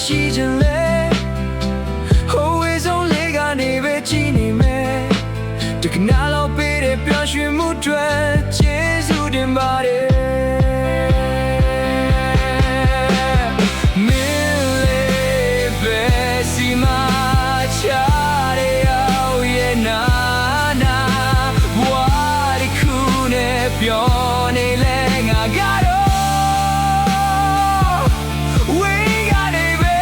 ရှိခြင်းလဲဟိုဝေးဆုံးလေးကနေပဲကြည်နေမယ်တကနာလောက်ပေးတဲ့ပျော်ရွှင်မှုတွေကျေးဇူးတင်ပါတယ်ပြောနေလဲငါကတော့ဝေးကနေပဲ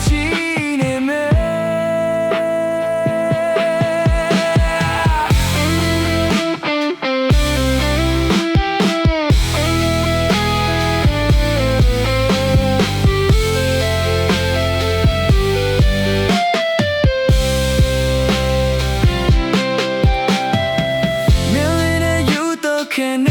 ချီနေမယ်can